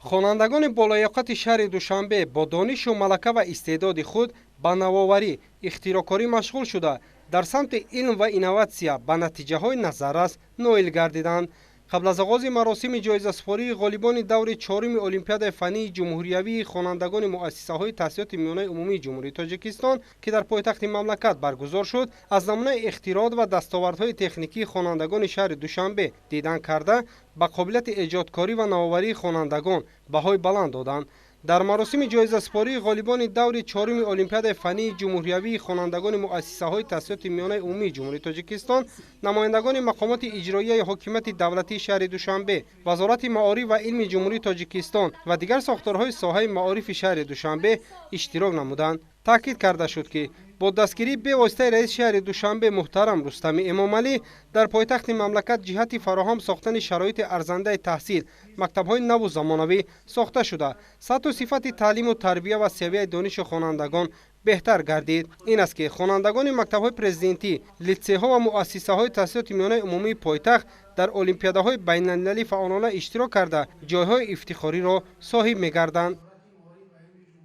خانندگان بالایقت شهر دوشنبه با دانش و ملکه و استعداد خود به نوآوری، اختراعکاری مشغول شده در سمت علم و اینوواسیا به نتیجه های نظررس نائل گردیدند. قبل از آغاز مراسم جایزه سپاری غالبان دور چهارم المپیاد فنی جمهوریوی خوانندگان مؤسسه های تحصیلات میانه عمومی جمهوری تاجیکستان که در پایتخت مملکت برگزار شد، از نمونه اختراعات و دستاوردهای تکنیکی خوانندگان شهر دوشنبه دیدن کرده به قابلیت ایجادکاری و نوآوری خوانندگان بهای بلند دادند. در مراسم جایزه سپاری غالبان دور چهارم المپیاد فنی جمهوریوی خوانندگان مؤسسه های تحصیلات میانه عمومی جمهوری تاجیکستان، نمایندگان مقامات اجرایی حکومت دولتی شهر دوشنبه، وزارت معارف و علم جمهوری تاجیکستان و دیگر ساختارهای ساحه معارف شهر دوشنبه اشتراک نمودند. تاکید کرده شد که با دستگیری به واسطه رئیس شهر دوشنبه محترم رستم امامعلی در پایتخت مملکت جهت فراهم ساختن شرایط ارزنده تحصیل مکتب‌های نو و زمانوی ساخته شده، سطح و صفت تعلیم و تربیت و سویه دانش خوانندگان بهتر گردید. این است که خوانندگان مکتب‌های پرزیدنتی، لیسه‌ها و مؤسسه‌های تحصیلات میانه عمومی پایتخت در المپیادهای بین‌المللی فعالانه اشتراک کرده جایهای افتخاری را صاحب می‌گردند.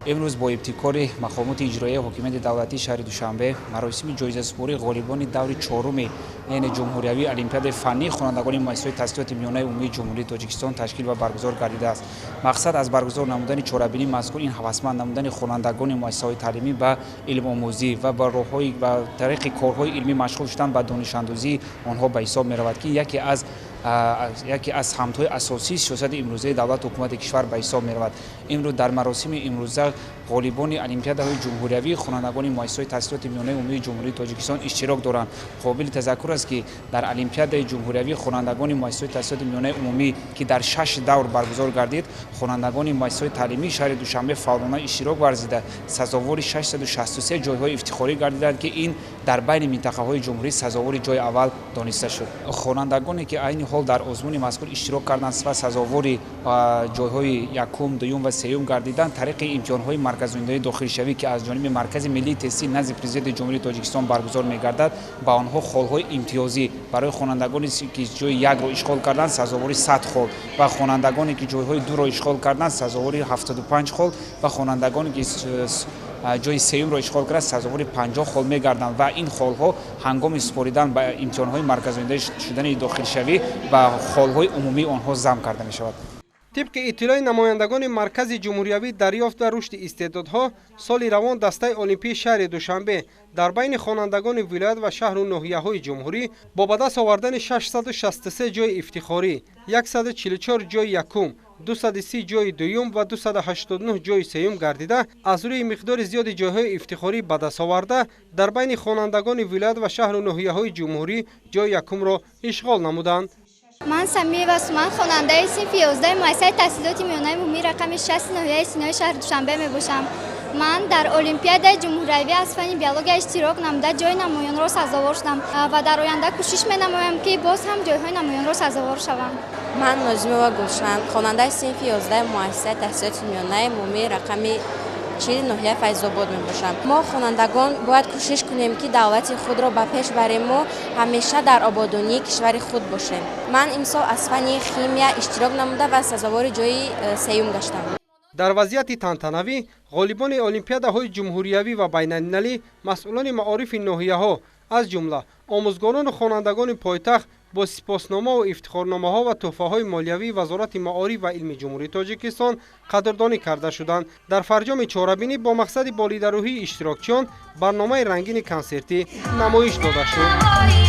امروز با ابتکار مقامات اجرایی حکومت دولتی شهر دوشنبه مراسم جایزه سپاری غالبان دور چهارم یعنی جمهوریوی المپیاد فنی خوانندگان مؤسسه تحصیلات میانه عمومی جمهوری تاجیکستان تشکیل و برگزار گردیده است. مقصد از برگزار نمودن چهاربینی مذکور این هوسمند نمودن خوانندگان مؤسسه‌های تعلیمی به علم آموزی و با راههای و طریق کارهای علمی مشغول شدن به دانش اندازی آنها به حساب می‌رود که یکی از سمت‌های اساسی سیاست امروزه دولت حکومت کشور به حساب می‌رود. امروز در مراسم امروزه غالبان المپیادهای جمهوریوی خوانندگان مؤسسه تحصیلات میانه عمومی جمهوری تاجیکستان اشتراک دارند. قابل تذکر است که در المپیاد جمهوریوی خوانندگان مؤسسه تحصیلات میانه عمومی که در 6 دور برگزار گردید، خوانندگان مؤسسه تعلیمی شهر دوشنبه فعالانه اشتراک ورزیده سزاوار 663 جایهای افتخاری گردیدند که این در بین منطقه‌های جمهوری سزاوار جای اول دانسته شد. خوانندگانی که عین حال در آزمون مذکور اشتراک کردند و سزاوار جایهای یکم، دوم و سوم گردیدند، طریق امتحان‌های مرکزگزاری داخلشوی که از جانب مرکز ملی تحصیل نزد پرزیدنت جمهوری تاجیکستان برگزار می‌گردد با آنها خال‌های امتیازی برای خوانندگانی که جای یک را اشغال کردند سزاوار 100 خال و خوانندگانی که جایهای دو را اشغال کردند سزاوار 75 خال و خوانندگانی که جای سوم را اشغال کرده سزاوار 50 خال می‌گردند و این خال‌ها هنگام سپاریدن به امتحان‌های مرکزگزاری شدن داخلشوی و خال‌های عمومی آنها ضم کرده می‌شود. طبق اطلاع نمایندگان مرکز جمهوریوی دریافت و رشد استعدادها، سال روان دسته المپی شهر دوشنبه در بین خوانندگان ولایت و شهر و ناحیه‌های جمهوری با به دست آوردن 663 جای افتخاری، 144 جای یکم، 230 جای دوم و 289 جای سوم گردیده از روی مقدار زیاد جایهای افتخاری به دست آورده در بین خوانندگان ولایت و شهر و ناحیه‌های جمهوری جای یکم را اشغال نمودند. من سمیه واسمان خواننده صنف 11 مؤسسه تحصیلات میانه عمومی رقم 60 ناحیه سینای شهر دوشنبه میباشم. من در المپیاد جمهوریوی از فن بیولوژی اشتراک نموده جای نمایان را سزاوار شدم و در آینده کوشش می‌نمایم که باز هم جایهای نمایان را سزاوار شوم. من نازمه و گلشن خواننده صنف 11 مؤسسه تحصیلات میانه عمومی رقم 40 ناحیه فیض‌آباد میباشم. ما خوانندگان باید کوشش کنیم که دولت خود را به پیش بریم و همیشه در آبادانی کشور خود باشیم. من امسال از فن شیمیا اشتراک نموده و سزاوار جای سوم گشتم. در وضعیت تنتنوی غالبان المپیادهای جمهوریوی و بین‌المللی مسئولان معارف ناحیه‌ها از جمله آموزگاران و خوانندگان پایتخت با سپاسنامه و افتخارنامه‌ها و تحفه‌های مالیوی وزارت معارف و علم جمهوری تاجیکستان قدردانی کرده شدند. در فرجام چهاربینی با مقصد بالیدروهی اشتراکچیان برنامه رنگین کنسرتی نمایش داده شد.